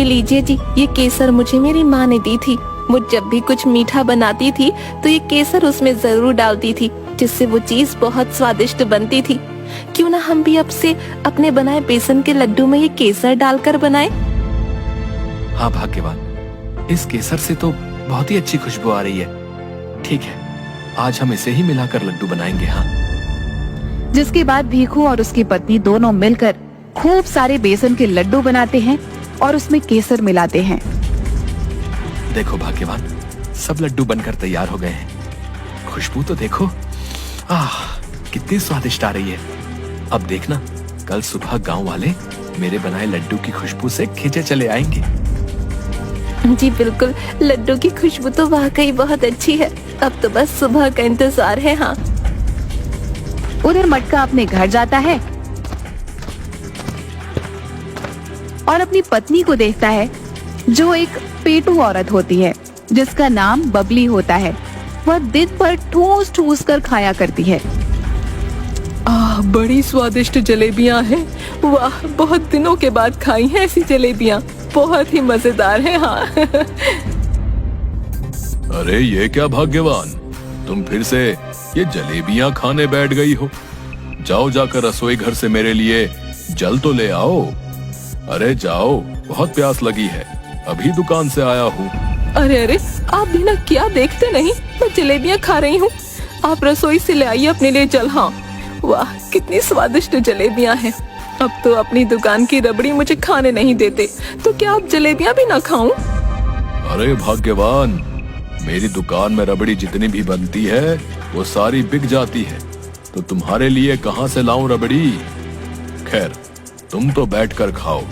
लीजिए जी, ये केसर मुझे मेरी माँ ने दी थी। वो जब भी कुछ मीठा बनाती थी तो ये केसर उसमें जरूर डालती थी, जिससे वो चीज बहुत स्वादिष्ट बनती थी। क्यों ना हम भी अब से अपने बनाए बेसन के लड्डू में ये केसर डालकर बनाएं? हाँ भाग्यवान, इस केसर से तो बहुत ही अच्छी खुशबू आ रही है। ठीक है, आज हम इसे ही मिलाकर लड्डू बनाएंगे। हाँ। जिसके बाद भीखू और उसकी पत्नी दोनों मिलकर खूब सारे बेसन के लड्डू बनाते हैं और उसमें केसर मिलाते हैं। देखो भाग्यवान, सब लड्डू बनकर तैयार हो गए हैं। खुशबू तो देखो, आह कितनी स्वादिष्ट आ रही है। अब देखना, कल सुबह गांव वाले मेरे बनाए लड्डू की खुशबू से खींचे चले आएंगे। जी बिल्कुल, लड्डू की खुशबू तो वाकई बहुत अच्छी है। अब तो बस सुबह का इंतजार है। हाँ। उधर मटका अपने घर जाता है और अपनी पत्नी को देखता है, जो एक पेटू औरत होती है जिसका नाम बबली होता है। वह दिन भर ठूस ठूस कर खाया करती है। बड़ी स्वादिष्ट जलेबियाँ हैं। वाह, बहुत दिनों के बाद खाई हैं ऐसी जलेबियाँ। बहुत ही मजेदार है। हाँ। अरे ये क्या भाग्यवान, तुम फिर से ये जलेबियां खाने बैठ गई हो। जाओ, जाकर रसोई घर से मेरे लिए जल तो ले आओ। अरे जाओ, बहुत प्यास लगी है, अभी दुकान से आया हूँ। अरे अरे, आप भी ना क्या देखते नहीं, मैं जलेबियाँ खा रही हूँ। आप रसोई से ले आइए अपने लिए जल। हाँ। वाह, कितनी स्वादिष्ट जलेबियाँ हैं। अब तो अपनी दुकान की रबड़ी मुझे खाने नहीं देते, तो क्या आप जलेबियाँ भी ना खाऊं? अरे भाग्यवान, मेरी दुकान में रबड़ी जितनी भी बनती है वो सारी बिक जाती है, तो तुम्हारे लिए कहाँ से लाऊं रबड़ी। खैर, तुम तो बैठकर खाओ,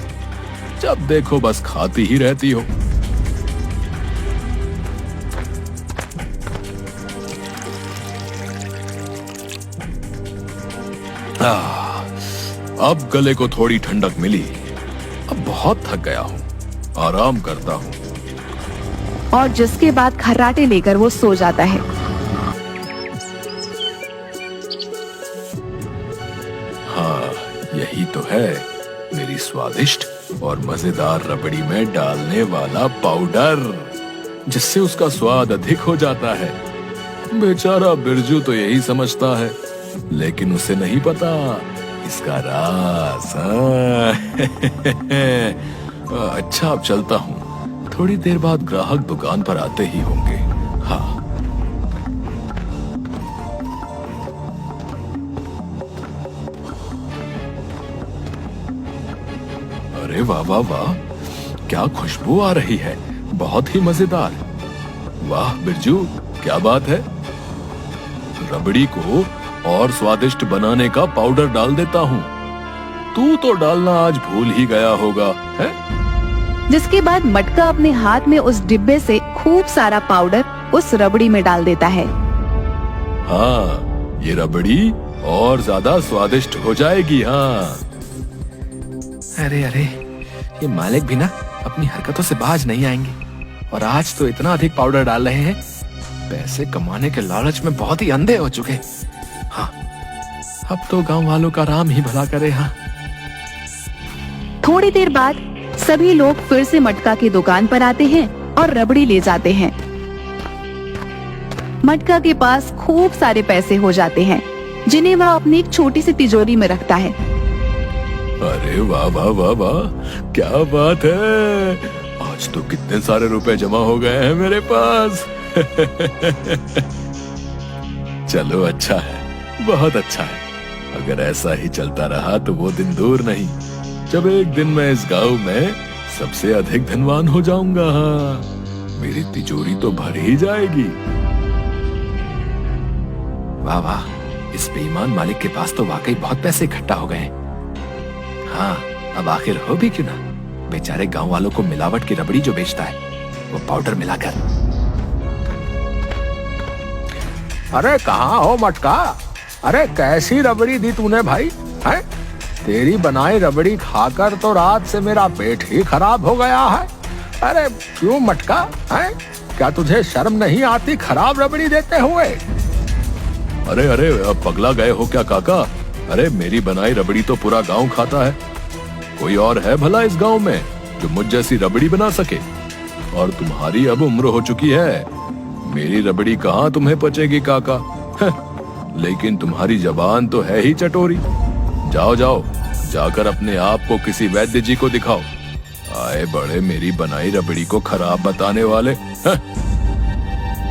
जब देखो बस खाती ही रहती हो। अब गले को थोड़ी ठंडक मिली। अब बहुत थक गया हूँ, आराम करता हूँ। और जिसके बाद खर्राटे लेकर वो सो जाता है। हाँ, यही तो है मेरी स्वादिष्ट और मजेदार रबड़ी में डालने वाला पाउडर, जिससे उसका स्वाद अधिक हो जाता है। बेचारा बिरजू तो यही समझता है, लेकिन उसे नहीं पता इसका राज। अच्छा, अब चलता हूँ, थोड़ी देर बाद ग्राहक दुकान पर आते ही होंगे। हाँ। अरे वाह वाह वाह, क्या खुशबू आ रही है, बहुत ही मजेदार। वाह बिरजू, क्या बात है। रबड़ी को और स्वादिष्ट बनाने का पाउडर डाल देता हूँ। तू तो डालना आज भूल ही गया होगा, है? जिसके बाद मटका अपने हाथ में उस डिब्बे से खूब सारा पाउडर उस रबड़ी में डाल देता है। हाँ, ये रबड़ी और ज्यादा स्वादिष्ट हो जाएगी। हाँ। अरे अरे, ये मालिक भी ना अपनी हरकतों से बाज नहीं आएंगे, और आज तो इतना अधिक पाउडर डाल रहे हैं। पैसे कमाने के लालच में बहुत ही अंधे हो चुके। हाँ, अब तो गांव वालों का राम ही भला करे। हाँ। थोड़ी देर बाद सभी लोग फिर से मटका की दुकान पर आते हैं और रबड़ी ले जाते हैं। मटका के पास खूब सारे पैसे हो जाते हैं, जिन्हें वह अपनी एक छोटी सी तिजोरी में रखता है। अरे वाह वाह वाह वाह, क्या बात है, आज तो कितने सारे रुपए जमा हो गए हैं मेरे पास। चलो, अच्छा है, बहुत अच्छा है। अगर ऐसा ही चलता रहा तो वो दिन दूर नहीं जब एक दिन मैं इस गांव में सबसे अधिक धनवान हो जाऊंगा। मेरी तिजोरी तो भर ही जाएगी। वाह वाह, इस बेईमान मालिक के पास तो वाकई बहुत पैसे इकट्ठा हो गए। हाँ, अब आखिर हो भी क्यों ना, बेचारे गांव वालों को मिलावट की रबड़ी जो बेचता है, वो पाउडर मिलाकर। अरे कहाँ हो मटका? अरे कैसी रबड़ी दी तूने भाई? है? तेरी बनाई रबड़ी खाकर तो रात से मेरा पेट ही खराब हो गया है। अरे क्यों मटका? है? क्या तुझे शर्म नहीं आती खराब रबड़ी देते हुए? अरे अरे, अब पगला गए हो क्या काका? अरे मेरी बनाई रबड़ी तो पूरा गांव खाता है, कोई और है भला इस गांव में? जो मुझ जैसी रबड़ी बना सके। और तुम्हारी अब उम्र हो चुकी है, मेरी रबड़ी कहाँ तुम्हें पचेगी काका। लेकिन तुम्हारी जबान तो है ही चटोरी। जाओ जाओ, जाकर अपने आप को किसी वैद्य जी को दिखाओ। आए बड़े मेरी बनाई रबड़ी को खराब बताने वाले।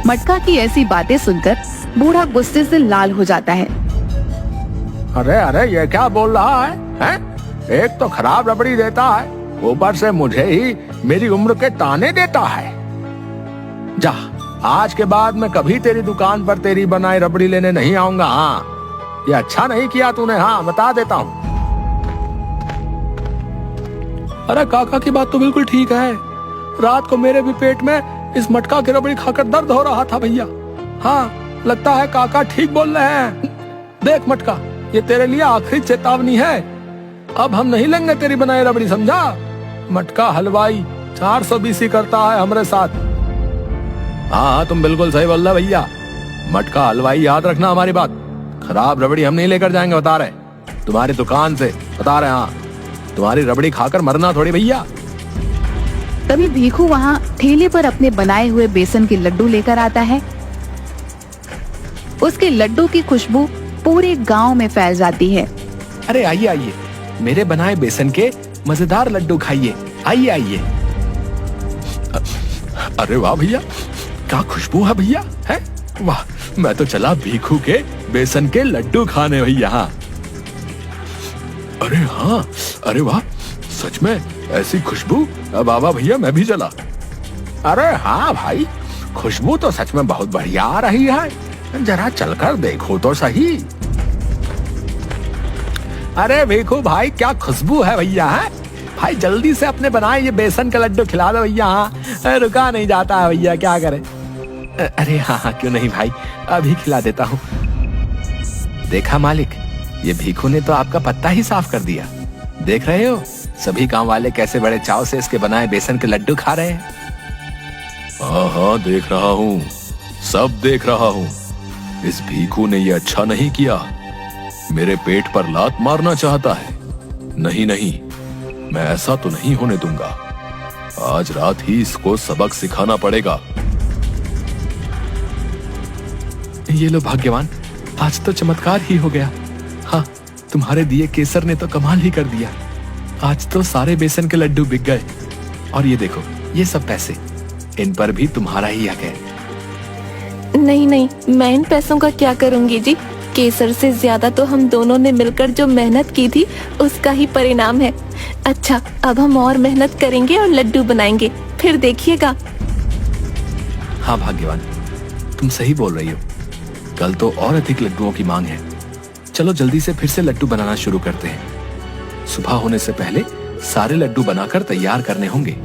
मटका की ऐसी बातें सुनकर बूढ़ा गुस्से से लाल हो जाता है। अरे अरे ये क्या बोल रहा है, हैं? एक तो खराब रबड़ी देता है, ऊपर से मुझे ही मेरी उम्र के ताने देता है। जा, आज के बाद मैं कभी तेरी दुकान पर तेरी बनाई रबड़ी लेने नहीं आऊंगा। हाँ, ये अच्छा नहीं किया तूने। हाँ, बता देता हूँ। अरे काका की बात तो बिल्कुल ठीक है। रात को मेरे भी पेट में इस मटका की रबड़ी खाकर दर्द हो रहा था भैया। हाँ, लगता है काका ठीक बोल रहे हैं। देख मटका, ये तेरे लिए आखिरी चेतावनी है। अब हम नहीं लेंगे तेरी बनाई रबड़ी, समझा? मटका हलवाई 420 ही करता है हमारे साथ। हाँ, तुम बिल्कुल सही बोल रहे भैया। मटका हलवाई, याद रखना हमारी बात। खराब रबड़ी हम नहीं लेकर जाएंगे, बता रहे। तुम्हारी दुकान से बता रहे। हाँ, तुम्हारी रबड़ी खाकर मरना थोड़ी भैया। तभी भीखू वहाँ ठेले पर अपने बनाए हुए बेसन के लड्डू लेकर आता है। उसके लड्डू की खुशबू पूरे गांव में फैल जाती है। अरे आइए आइए, मेरे बनाए बेसन के मजेदार लड्डू खाइए। आइए आइए। अरे वाह भैया, क्या खुशबू है भैया। है वाह, मैं तो चला भीखू के बेसन के लड्डू खाने भैया। हाँ, अरे हाँ, अरे वाह, सच में ऐसी खुशबू। अब आवा भैया, मैं भी चला। अरे हाँ भाई, खुशबू तो सच में बहुत बढ़िया आ रही है। जरा चलकर देखो तो सही। अरे भीखू भाई, क्या खुशबू है भैया। है भाई, जल्दी से अपने बनाए ये बेसन के लड्डू खिला दो भैया। हाँ, रुका नहीं जाता है भैया, क्या करें। अरे हाँ हाँ, क्यों नहीं भाई, अभी खिला देता हूँ। देखा मालिक, ये भीखू ने तो आपका पत्ता ही साफ कर दिया। देख रहे हो, सभी गांव वाले कैसे बड़े चाव से इसके बनाए बेसन के लड्डू खा रहे हैं। हाँ हाँ, देख रहा हूँ, सब देख रहा हूँ। इस भीखू ने ये अच्छा नहीं किया, मेरे पेट पर लात मारना चाहता है। नहीं नहीं, मैं ऐसा तो नहीं होने दूंगा। आज रात ही इसको सबक सिखाना पड़ेगा। ये लो भाग्यवान, आज तो चमत्कार ही हो गया। हाँ, तुम्हारे दिए केसर ने तो कमाल ही कर दिया। आज तो सारे बेसन के लड्डू बिक गए। और ये देखो, ये सब पैसे, इन पर भी तुम्हारा ही हक है। नहीं नहीं, मैं इन पैसों का क्या करूंगी जी। केसर से ज्यादा तो हम दोनों ने मिलकर जो मेहनत की थी उसका ही परिणाम है। अच्छा, अब हम और मेहनत करेंगे और लड्डू बनाएंगे, फिर देखिएगा। हाँ भाग्यवान, तुम सही बोल रही हो। कल तो और अधिक लड्डुओं की मांग है। चलो जल्दी से फिर से लड्डू बनाना शुरू करते हैं। सुबह होने से पहले सारे लड्डू बनाकर तैयार करने होंगे।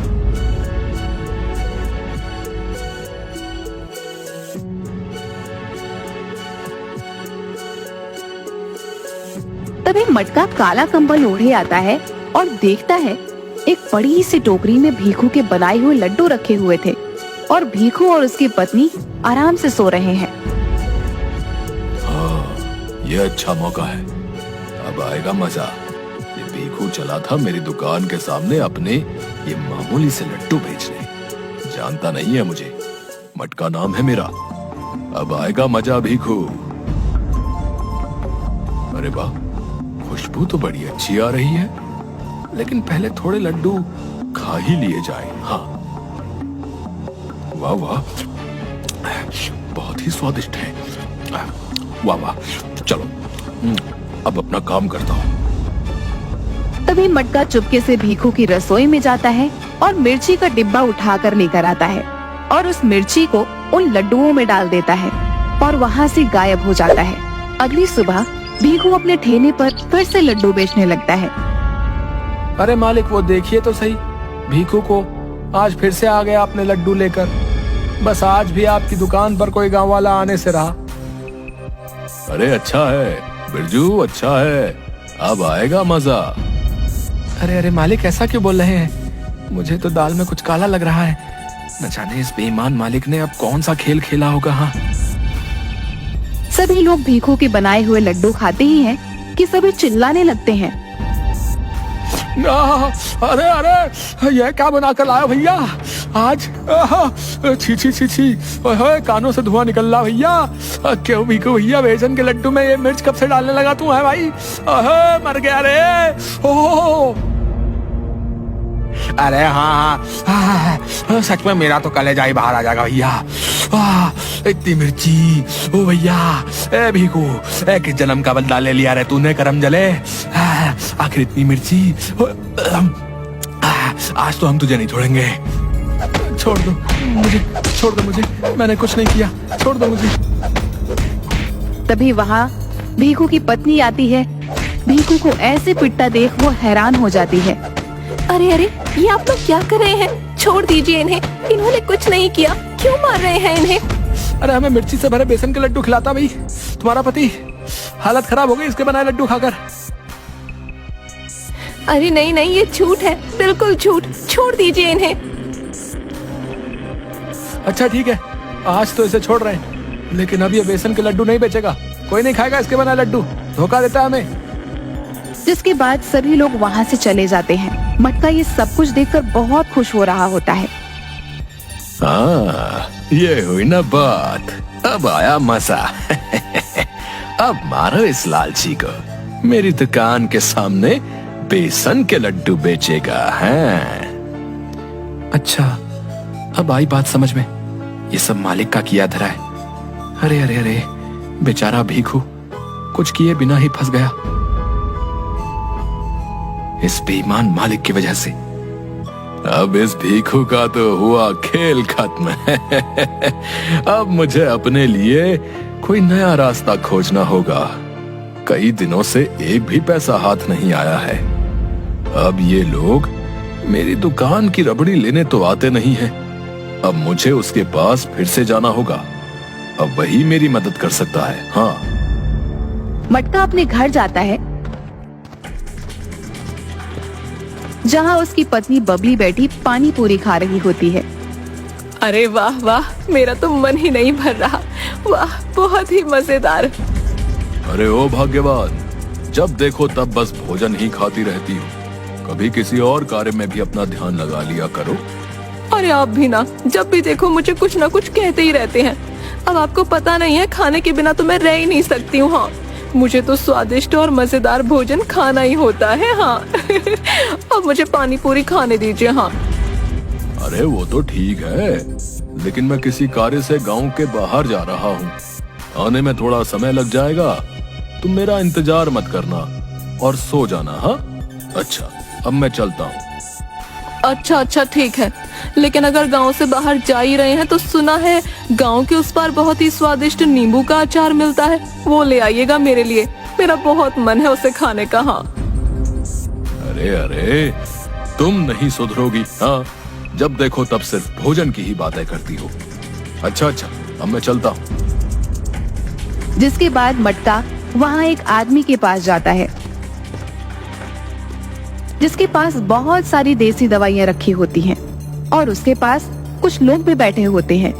तभी मटका काला कंबल ओढ़े आता है और देखता है एक बड़ी सी टोकरी में भीखू के बनाए हुए लड्डू रखे हुए थे और भीखू और उसकी पत्नी आराम से सो रहे हैं। हाँ, ये अच्छा मौका है, अब आएगा मजा। ये भीखू चला था मेरी दुकान के सामने अपने ये मामूली से लड्डू बेचने। जानता नहीं है मुझे, मटका नाम है मेरा। अब आएगा मजा भीखू। अरे वाह, खुशबू तो बड़ी अच्छी आ रही है, लेकिन पहले थोड़े लड्डू खा ही लिए जाए। हाँ, वाह वाह, बहुत ही स्वादिष्ट है। वाह वाह, चलो अब अपना काम करता हूँ। तभी मटका चुपके से भीखू की रसोई में जाता है और मिर्ची का डिब्बा उठाकर लेकर आता है और उस मिर्ची को उन लड्डुओं में डाल देता है और वहाँ से गायब हो जाता है। अगली सुबह भीखू अपने ठेले पर फिर से लड्डू बेचने लगता है। अरे मालिक, वो देखिए तो सही, भीखू को आज फिर से आ गया अपने लड्डू लेकर। बस आज भी आपकी दुकान पर कोई गांव वाला आने से रहा। अरे अच्छा है बिरजू, अच्छा है, अब आएगा मजा। अरे अरे मालिक, ऐसा क्यों बोल रहे हैं? मुझे तो दाल में कुछ काला लग रहा है। न जाने इस बेईमान मालिक ने अब कौन सा खेल खेला होगा। हाँ, सभी लोग भीखू के बनाए हुए लड्डू खाते ही हैं कि सभी चिल्लाने लगते हैं। अरे अरे ये क्या बना कर लाया भैया आज? छी छी छी छी, ओए कानों से धुआं निकल रहा भैया। क्यों भीखू भैया, बेसन के लड्डू में ये मिर्च कब से डालने लगा तू है भाई? मर गया रे। ओह अरे हाँ, सच में मेरा तो कलेजा ही बाहर आ जाएगा भैया। इतनी मिर्ची, ओ भैया, ए भीखू, किस जन्म का बदला ले लिया रे तूने करम जले। आखिर इतनी मिर्ची, आज तो हम तुझे नहीं छोड़ेंगे। छोड़ दो मुझे, मैंने कुछ नहीं किया, छोड़ दो मुझे। तभी वहाँ भीखू की पत्नी आती है। भीखू को ऐसे पिटता देख वो हैरान हो जाती है। अरे अरे, ये आप लोग क्या कर रहे हैं? छोड़ दीजिए इन्हें, इन्होंने कुछ नहीं किया, क्यों मार रहे हैं इन्हें? अरे हमें मिर्ची से भरे बेसन के लड्डू खिलाता भाई तुम्हारा पति, हालत खराब हो गई इसके बनाए लड्डू खाकर। अरे नहीं नहीं, ये झूठ है, बिल्कुल झूठ, छोड़ दीजिए इन्हें। अच्छा ठीक है, आज तो इसे छोड़ रहे हैं, लेकिन अब ये बेसन के लड्डू नहीं बेचेगा, कोई नहीं खाएगा इसके बनाए लड्डू, धोखा देता है हमें। जिसके बाद सभी लोग वहाँ से चले जाते हैं। मटका ये सब कुछ देखकर बहुत खुश हो रहा होता है। ये हुई ना बात, अब आया मजा। अब मारो इस लालची को, मेरी दुकान के सामने बेसन के लड्डू बेचेगा है। अच्छा, अब आई बात समझ में, ये सब मालिक का किया धरा है। अरे अरे अरे, बेचारा भीखू कुछ किए बिना ही फंस गया इस बेईमान मालिक की वजह से। अब इस भीखू का तो हुआ खेल खत्म। अब मुझे अपने लिए कोई नया रास्ता खोजना होगा। कई दिनों से एक भी पैसा हाथ नहीं आया है। अब ये लोग मेरी दुकान की रबड़ी लेने तो आते नहीं हैं। अब मुझे उसके पास फिर से जाना होगा, अब वही मेरी मदद कर सकता है। हाँ, मटका अपने घर जाता है, जहाँ उसकी पत्नी बबली बैठी पानी पूरी खा रही होती है। अरे वाह वाह, मेरा तो मन ही नहीं भर रहा। वाह, बहुत ही मजेदार। अरे ओ भाग्यवान, जब देखो तब बस भोजन ही खाती रहती हो, कभी किसी और कार्य में भी अपना ध्यान लगा लिया करो। अरे आप भी ना, जब भी देखो मुझे कुछ ना कुछ कहते ही रहते हैं। अब आपको पता नहीं है, खाने के बिना तो मैं रह ही नहीं सकती हूँ। हाँ, मुझे तो स्वादिष्ट और मजेदार भोजन खाना ही होता है। हाँ। अब मुझे पानी पूरी खाने दीजिए। हाँ। अरे वो तो ठीक है, लेकिन मैं किसी कार्य से गांव के बाहर जा रहा हूँ, आने में थोड़ा समय लग जाएगा। तुम मेरा इंतजार मत करना और सो जाना। हाँ, अच्छा, अब मैं चलता हूँ। अच्छा ठीक है, लेकिन अगर गांव से बाहर जा ही रहे हैं तो सुना है गांव के उस पार बहुत ही स्वादिष्ट नींबू का अचार मिलता है, वो ले आइएगा मेरे लिए, मेरा बहुत मन है उसे खाने का। हाँ। अरे अरे, तुम नहीं सुधरोगी। हाँ, जब देखो तब सिर्फ भोजन की ही बातें करती हो। अच्छा, अब मैं चलता हूँ। जिसके बाद मटका वहाँ एक आदमी के पास जाता है, जिसके पास बहुत सारी देसी दवाइयाँ रखी होती हैं और उसके पास कुछ लोग भी बैठे होते हैं।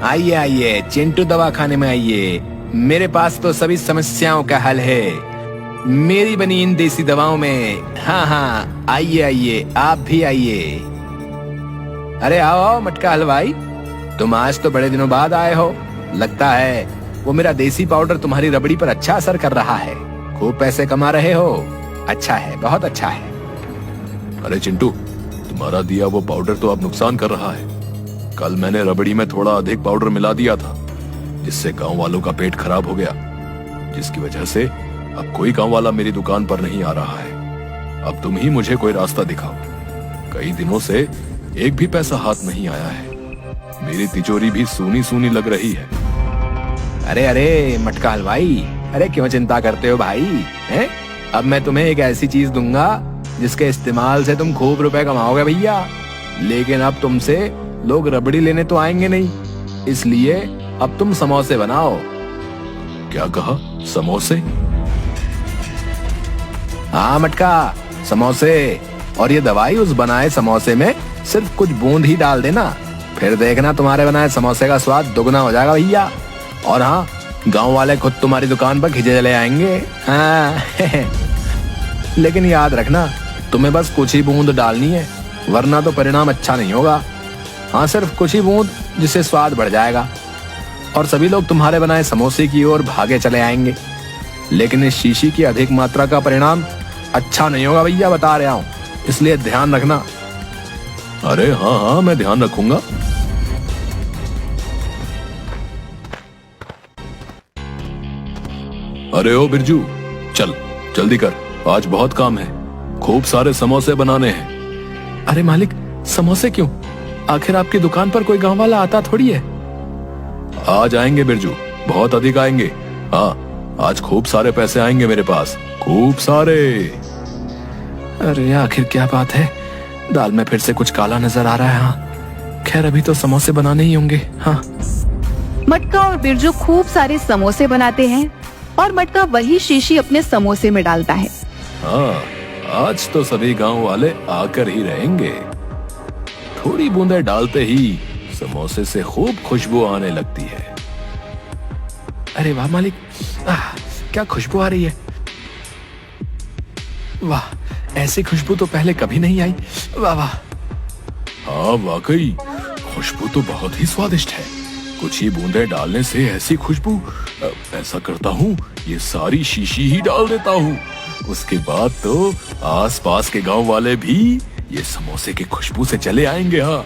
आइए आइए, चिंटू दवा खाने में आइए, मेरे पास तो सभी समस्याओं का हल है मेरी बनी इन देसी दवाओं में। हाँ, आइए आइए, आप भी आइए। अरे आओ मटका हलवाई, तुम आज तो बड़े दिनों बाद आए हो। लगता है वो मेरा देसी पाउडर तुम्हारी रबड़ी पर अच्छा असर कर रहा है। खूब पैसे कमा रहे हो। अच्छा है, बहुत अच्छा है। अरे चिंटू, तुम्हारा दिया वो पाउडर तो अब नुकसान कर रहा है। कल मैंने रबड़ी में थोड़ा अधिक पाउडर मिला दिया था, जिससे गांव वालों का पेट खराब हो गया, जिसकी वजह से अब कोई गांव वाला मेरी दुकान पर नहीं आ रहा है। अब तुम ही मुझे कोई रास्ता दिखाओ। कई दिनों से एक भी पैसा हाथ नहीं आया है, मेरी तिजोरी भी सूनी सूनी लग रही है। अरे अरे मटका हलवाई, अरे क्यों चिंता करते हो भाई? हैं? अब मैं तुम्हें एक ऐसी चीज दूंगा जिसके इस्तेमाल से तुम खूब रुपए कमाओगे भैया। लेकिन अब तुमसे लोग रबड़ी लेने तो आएंगे नहीं, इसलिए अब तुम समोसे बनाओ। क्या कहा? समोसे? हाँ मटका, समोसे। और ये दवाई उस बनाए समोसे में सिर्फ कुछ बूंद ही डाल देना, फिर देखना तुम्हारे बनाए समोसे का स्वाद दुगना हो जाएगा भैया। और हाँ, गांव वाले खुद तुम्हारी दुकान पर खींचे चले आएंगे। हाँ लेकिन याद रखना, तुम्हें बस कुछ ही बूंद डालनी है, वरना तो परिणाम अच्छा नहीं होगा। हाँ, सिर्फ कुछ ही बूंद, जिससे स्वाद बढ़ जाएगा और सभी लोग तुम्हारे बनाए समोसे की ओर भागे चले आएंगे। लेकिन इस शीशी की अधिक मात्रा का परिणाम अच्छा नहीं होगा भैया, बता रहा हूँ, इसलिए ध्यान रखना। अरे हाँ हाँ, मैं ध्यान रखूंगा। अरे ओ बिरजू, चल जल्दी कर, आज बहुत काम है, खूब सारे समोसे बनाने हैं। अरे मालिक, समोसे क्यों? आखिर आपकी दुकान पर कोई गांव वाला आता थोड़ी है। आज आएंगे बिरजू, बहुत अधिक आएंगे। हाँ, आज खूब सारे पैसे आएंगे मेरे पास, खूब सारे। अरे आखिर क्या बात है, दाल में फिर से कुछ काला नजर आ रहा है। हाँ खैर, अभी तो समोसे बनाने ही होंगे। हाँ, मटका और बिरजू खूब सारे समोसे बनाते हैं और मटका वही शीशी अपने समोसे में डालता है। हाँ, आज तो सभी गांव वाले आकर ही रहेंगे। थोड़ी बूंदे डालते ही समोसे से खूब खुशबू आने लगती है। अरे वाह मालिक, क्या खुशबू आ रही है। वाह, ऐसी खुशबू तो पहले कभी नहीं आई। वाह वाह। हाँ वाकई, खुशबू तो बहुत ही स्वादिष्ट है। कुछ ही बूंदे डालने से ऐसी खुशबू। ऐसा करता हूँ, ये सारी शीशी ही डाल देता हूँ। उसके बाद तो आसपास के गांव वाले भी ये समोसे की खुशबू से चले आएंगे। हाँ,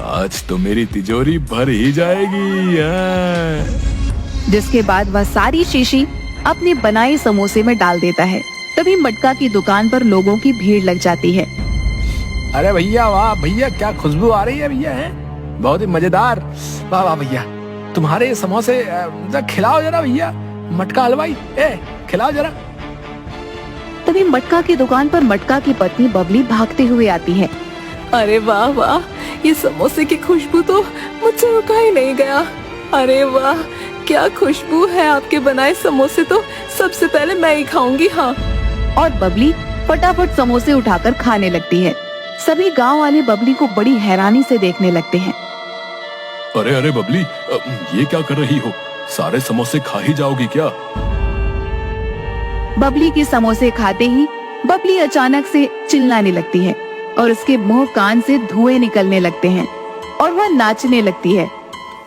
आज तो मेरी तिजोरी भर ही जाएगी। हाँ। जिसके बाद वह सारी शीशी अपने बनाए समोसे में डाल देता है। तभी मटका की दुकान पर लोगों की भीड़ लग जाती है। अरे भैया, वाह भैया, क्या खुशबू आ रही है भैया, है बहुत ही मजेदार। वाह वाह भैया, तुम्हारे समोसे खिलाओ जरा भैया। मटका हलवाई, खिलाओ जरा। तभी मटका की दुकान पर मटका की पत्नी बबली भागते हुए आती है। अरे वाह वाह, ये समोसे की खुशबू तो मुझसे रुका ही नहीं गया। अरे वाह, क्या खुशबू है आपके बनाए समोसे, तो सबसे पहले मैं ही खाऊंगी। हाँ। और बबली फटाफट समोसे उठाकर खाने लगती है। सभी गांव वाले बबली को बड़ी हैरानी से देखने लगते हैं। अरे अरे बबली, ये क्या कर रही हो? सारे समोसे खा ही जाओगी क्या? बबली के समोसे खाते ही बबली अचानक से चिल्लाने लगती है और उसके मुंह कान से धुएं निकलने लगते हैं और वह नाचने लगती है।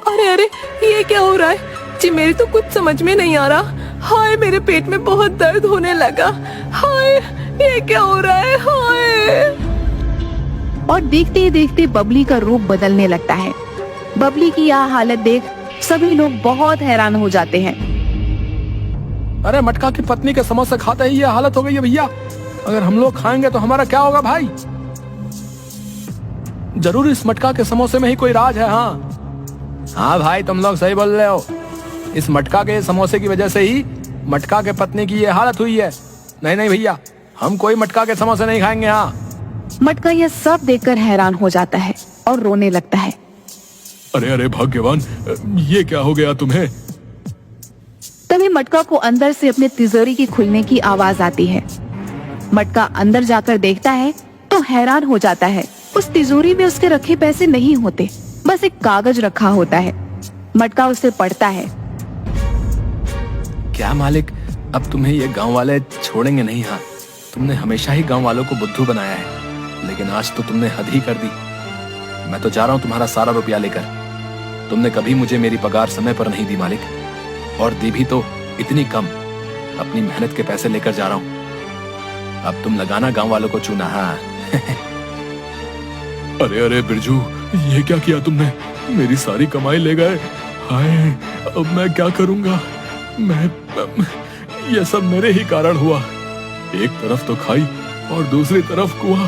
अरे अरे, ये क्या हो रहा है जी? मेरी तो कुछ समझ में नहीं आ रहा। हाय, मेरे पेट में बहुत दर्द होने लगा। हाय, ये क्या हो रहा है? हाय। और देखते ही देखते बबली का रूप बदलने लगता है। बबली की यह हालत देख सभी लोग बहुत हैरान हो जाते हैं। अरे मटका की पत्नी के समोसे खाते ही ये हालत हो गई है भैया। अगर हम लोग खाएंगे तो हमारा क्या होगा भाई? जरूर इस मटका के समोसे में ही कोई राज है। हाँ भाई, तुम लोग सही बोल रहे हो। इस मटका के समोसे की वजह से ही मटका के पत्नी की ये हालत हुई है। नहीं नहीं भैया, हम कोई मटका के समोसे नहीं खाएंगे। हाँ। मटका यह सब देखकर हैरान हो जाता है और रोने लगता है। अरे अरे भाग्यवान, ये क्या हो गया तुम्हें? तभी मटका को अंदर से अपने तिजोरी की खुलने की आवाज आती है। मटका अंदर जाकर देखता है तो हैरान हो जाता है। उस तिजोरी में उसके रखे पैसे नहीं होते, बस एक कागज रखा होता है। मटका उसे पढ़ता है। क्या मालिक, अब तुम्हें ये गांव वाले छोड़ेंगे नहीं। हाँ, तुमने हमेशा ही गांव वालों को बुद्धू बनाया है, लेकिन आज तो तुमने हद ही कर दी। मैं तो जा रहा हूँ तुम्हारा सारा रुपया लेकर। तुमने कभी मुझे मेरी पगार समय पर नहीं दी मालिक, और दी भी तो इतनी कम। अपनी मेहनत के पैसे लेकर जा रहा हूँ। अब तुम लगाना गांव वालों को चूना। हाँ। अरे अरे बिरजू, ये क्या किया तुमने? मेरी सारी कमाई ले गए। हाय, अब मैं क्या करूंगा? ये सब मेरे ही कारण हुआ। एक तरफ तो खाई और दूसरी तरफ कुआं।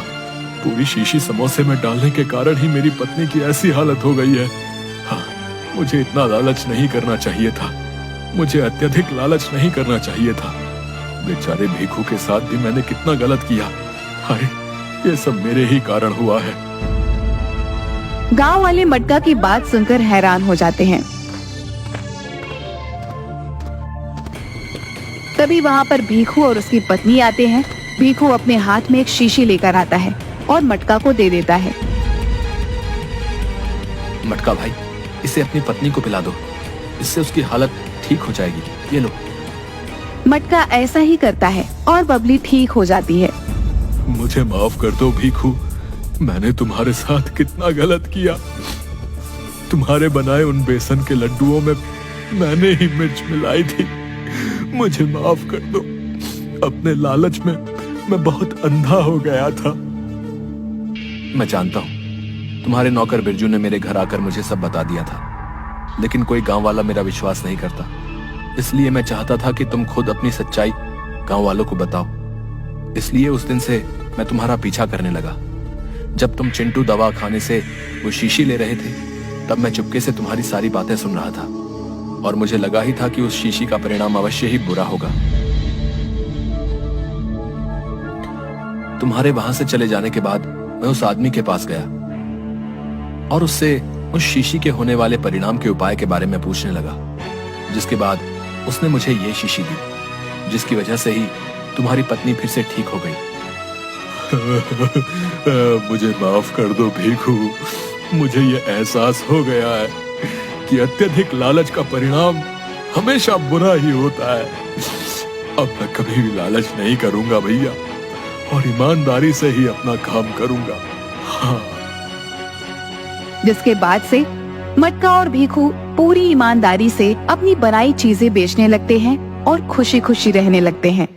पूरी शीशी समोसे में डालने के कारण ही मेरी पत्नी की ऐसी हालत हो गई है। हाँ, मुझे इतना लालच नहीं करना चाहिए था। मुझे अत्यधिक लालच नहीं करना चाहिए था। बेचारे भीखू के साथ भी मैंने कितना गलत किया। हाय, ये सब मेरे ही कारण हुआ है। गांव वाले मटका की बात सुनकर हैरान हो जाते हैं। तभी वहाँ पर भीखू और उसकी पत्नी आते हैं। भीखू अपने हाथ में एक शीशी लेकर आता है और मटका को दे देता है। मटका भाई, इसे अपनी पत्नी को पिला दो, इससे उसकी हालत ठीक हो जाएगी, ये लो। मटका ऐसा ही करता है और बबली ठीक हो जाती है। मुझे माफ कर दो भीखू, मैंने तुम्हारे साथ कितना गलत किया। तुम्हारे बनाए उन बेसन के लड्डुओं में मैंने ही मिर्च मिलाई थी, मुझे माफ कर दो। अपने लालच में मैं बहुत अंधा हो गया था। मैं जानता हूँ तुम्हारे नौकर बिरजू ने मेरे घर आकर मुझे सब बता दिया था, लेकिन कोई गांव वाला मेरा विश्वास नहीं करता। इसलिए मैं चाहता था कि तुम खुद अपनी सच्चाई गांव वालों को बताओ। इसलिए उस दिन से मैं तुम्हारा पीछा करने लगा। जब तुम चिंटू दवा खाने से वो शीशी ले रहे थे, तब मैं चुपके से तुम्हारी सारी बातें सुन रहा था और मुझे लगा ही था कि उस शीशी का परिणाम अवश्य ही बुरा होगा। तुम्हारे वहां से चले जाने के बाद मैं उस आदमी के पास गया और उससे उस शीशी के होने वाले परिणाम के उपाय के बारे में पूछने लगा, जिसके बाद उसने मुझे ये शीशी दी, जिसकी वजह से ही तुम्हारी पत्नी फिर से ठीक हो गई। मुझे माफ कर दो भीखू, मुझे ये एहसास हो गया है कि अत्यधिक लालच का परिणाम हमेशा बुरा ही होता है। अब मैं कभी भी लालच नहीं करूंगा भैया, और ईमानदारी से ही अपना काम करूंगा। हाँ। जिसके बाद से मटका और भीखू पूरी ईमानदारी से अपनी बनाई चीजें बेचने लगते हैं और खुशी खुशी रहने लगते हैं।